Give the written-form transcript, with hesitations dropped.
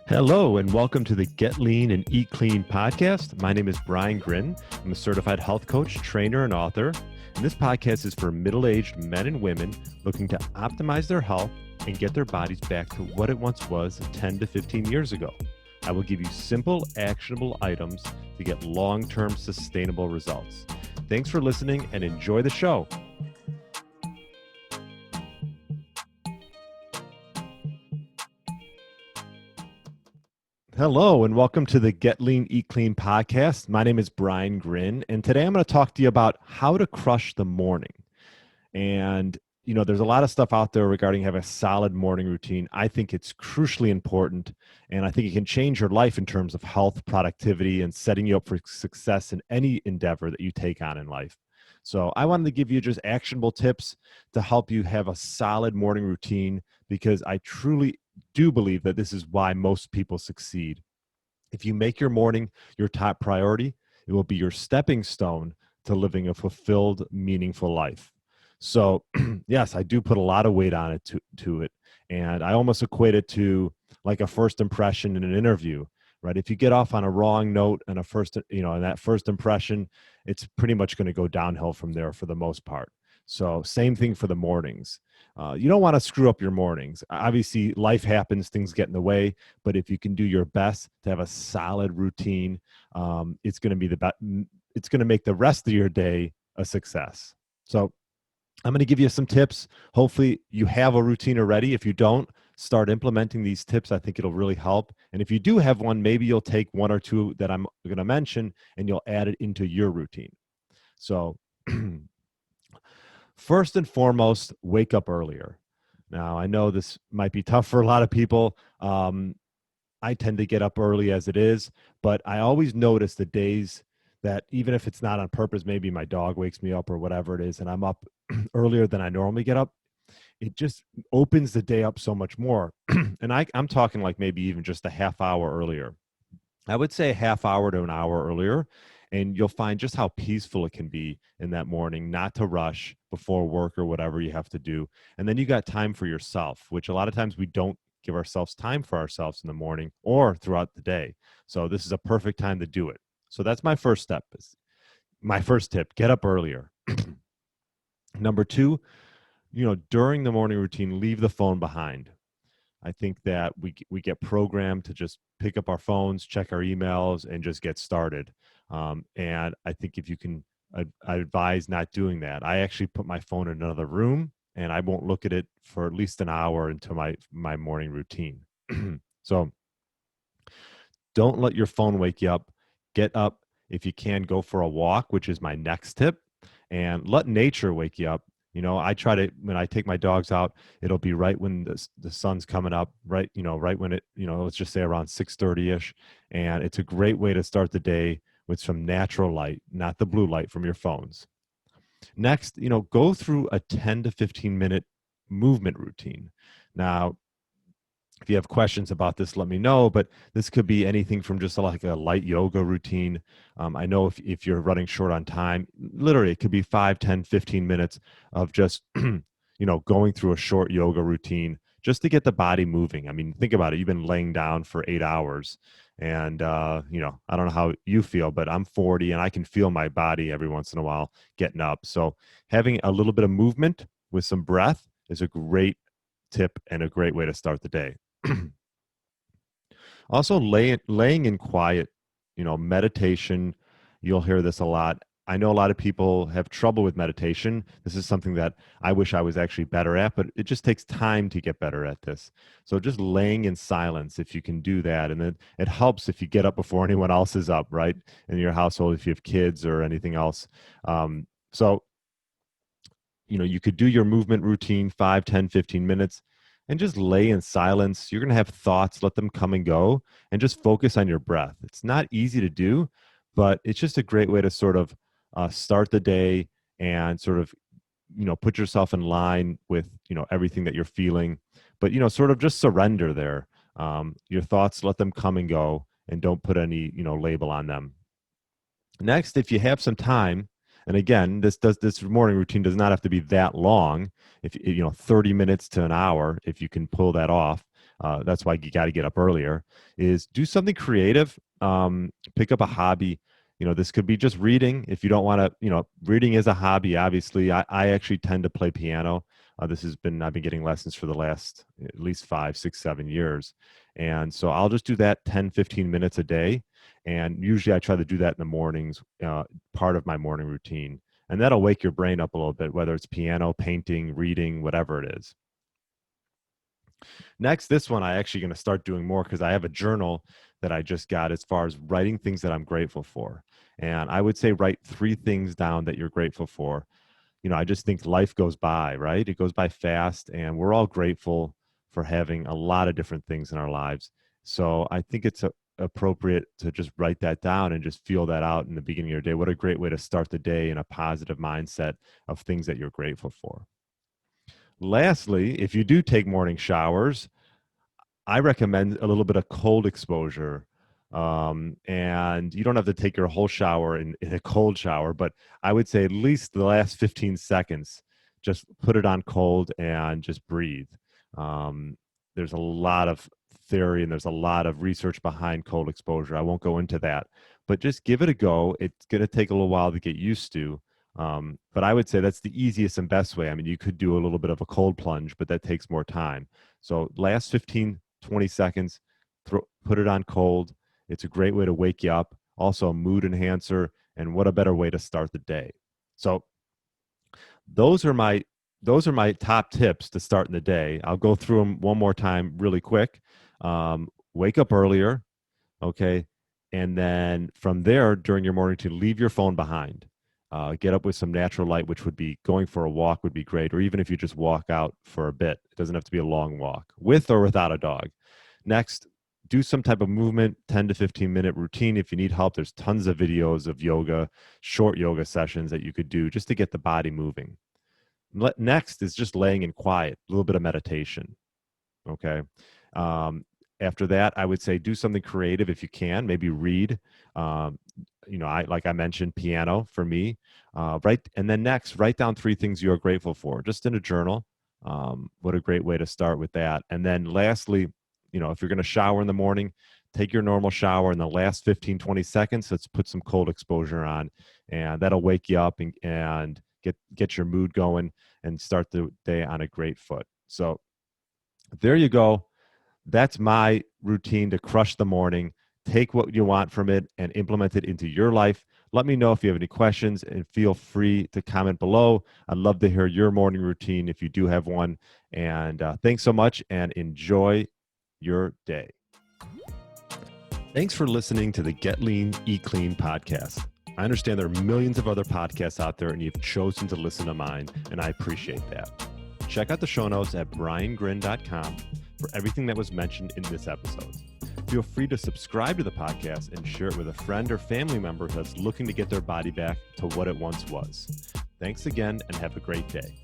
Hello, and welcome to the Get Lean and Eat Clean podcast. My name is Brian Grin. I'm a certified health coach, trainer, and author. And this podcast is for middle-aged men and women looking to optimize their health and get their bodies back to what it once was 10 to 15 years ago. I will give you simple, actionable items to get long-term sustainable results. Thanks for listening and enjoy the show. Hello, and welcome to the Get Lean, Eat Clean podcast. My name is Brian Grin, and today I'm going to talk to you about how to crush the morning. And, there's a lot of stuff out there regarding having a solid morning routine. I think it's crucially important, and I think it can change your life in terms of health, productivity, and setting you up for success in any endeavor that you take on in life. So I wanted to give you just actionable tips to help you have a solid morning routine, because I truly do believe that this is why most people succeed. If you make your morning your top priority, it will be your stepping stone to living a fulfilled, meaningful life. So, yes, I do put a lot of weight on it to it. And I almost equate it to like a first impression in an interview, right? If you get off on a wrong note and in that first impression, it's pretty much going to go downhill from there for the most part. So same thing for the mornings. You don't want to screw up your mornings. Obviously, life happens, things get in the way, but if you can do your best to have a solid routine, it's going to be it's going to make the rest of your day a success. So I'm going to give you some tips. Hopefully you have a routine already. If you don't, start implementing these tips. I think it'll really help. And if you do have one, maybe you'll take one or two that I'm going to mention and you'll add it into your routine. So first and foremost, wake up earlier. Now, I know this might be tough for a lot of people. I tend to get up early as it is, but I always notice the days that even if it's not on purpose, maybe my dog wakes me up or whatever it is, and I'm up earlier than I normally get up, it just opens the day up so much more. And I'm talking like maybe even just a half hour earlier. I would say a half hour to an hour earlier, and you'll find just how peaceful it can be in that morning, not to rush before work or whatever you have to do. And then you got time for yourself, which a lot of times we don't give ourselves time for ourselves in the morning or throughout the day. So this is a perfect time to do it. So that's my first step. My first tip, get up earlier. Number two, during the morning routine, leave the phone behind. I think that we get programmed to just pick up our phones, check our emails, and just get started. And I think if you can, I advise not doing that. I actually put my phone in another room, and I won't look at it for at least an hour into my morning routine. So don't let your phone wake you up. Get up. If you can, go for a walk, which is my next tip, and let nature wake you up. I try to, when I take my dogs out, it'll be right when the sun's coming up, right when it, let's just say around 6:30ish. And it's a great way to start the day with some natural light, not the blue light from your phones. Next, go through a 10 to 15 minute movement routine. Now, if you have questions about this, let me know, but this could be anything from just like a light yoga routine. I know if you're running short on time, literally it could be 5, 10, 15 minutes of just, going through a short yoga routine just to get the body moving. I mean, think about it. You've been laying down for 8 hours and, I don't know how you feel, but I'm 40 and I can feel my body every once in a while getting up. So having a little bit of movement with some breath is a great tip and a great way to start the day. Also, laying in quiet, meditation, you'll hear this a lot. I know a lot of people have trouble with meditation. This is something that I wish I was actually better at, but it just takes time to get better at this. So just laying in silence, if you can do that. And then it helps if you get up before anyone else is up, right? In your household, if you have kids or anything else. So, you could do your movement routine, 5, 10, 15 minutes. And just lay in silence. You're going to have thoughts, let them come and go, and just focus on your breath. It's not easy to do, but it's just a great way to sort of start the day and sort of, put yourself in line with, everything that you're feeling. But, sort of just surrender there. Your thoughts, let them come and go, and don't put any, label on them. Next, if you have some time, and again, this morning routine does not have to be that long. If 30 minutes to an hour, if you can pull that off, That's why you got to get up earlier. Is do something creative. Pick up a hobby. This could be just reading. If you don't want to, reading is a hobby. Obviously, I actually tend to play piano. I've been getting lessons for the last at least 5, 6, 7 years. And so I'll just do that 10, 15 minutes a day. And usually I try to do that in the mornings, part of my morning routine. And that'll wake your brain up a little bit, whether it's piano, painting, reading, whatever it is. Next, this one I actually going to start doing more because I have a journal that I just got as far as writing things that I'm grateful for. And I would say write 3 things down that you're grateful for. I just think life goes by, right? It goes by fast, and we're all grateful for having a lot of different things in our lives. So I think it's appropriate to just write that down and just feel that out in the beginning of your day. What a great way to start the day in a positive mindset of things that you're grateful for. Lastly, if you do take morning showers, I recommend a little bit of cold exposure. And you don't have to take your whole shower in a cold shower, but I would say at least the last 15 seconds, just put it on cold and just breathe. There's a lot of theory and there's a lot of research behind cold exposure. I won't go into that, but just give it a go. It's going to take a little while to get used to. But I would say that's the easiest and best way. I mean, you could do a little bit of a cold plunge, but that takes more time. So last 15, 20 seconds, put it on cold. It's a great way to wake you up. Also a mood enhancer, and what a better way to start the day. So those are my top tips to start in the day. I'll go through them one more time really quick. Wake up earlier, okay? And then from there, during your morning, to leave your phone behind. Get up with some natural light, which would be going for a walk would be great, or even if you just walk out for a bit. It doesn't have to be a long walk, with or without a dog. Next, do some type of movement, 10 to 15-minute routine. If you need help, there's tons of videos of yoga, short yoga sessions that you could do just to get the body moving. Next is just laying in quiet, a little bit of meditation, okay? After that, I would say do something creative if you can, maybe read. Like I mentioned, piano for me. And then next, write down 3 things you are grateful for, just in a journal. What a great way to start with that. And then lastly, if you're going to shower in the morning, take your normal shower in the last 15, 20 seconds. Let's put some cold exposure on, and that'll wake you up and get your mood going and start the day on a great foot. So there you go. That's my routine to crush the morning. Take what you want from it and implement it into your life. Let me know if you have any questions, and feel free to comment below. I'd love to hear your morning routine if you do have one. And thanks so much, and enjoy your day. Thanks for listening to the Get Lean, Eat Clean podcast. I understand there are millions of other podcasts out there, and you've chosen to listen to mine, and I appreciate that. Check out the show notes at briangrin.com for everything that was mentioned in this episode. Feel free to subscribe to the podcast and share it with a friend or family member that's looking to get their body back to what it once was. Thanks again, and have a great day.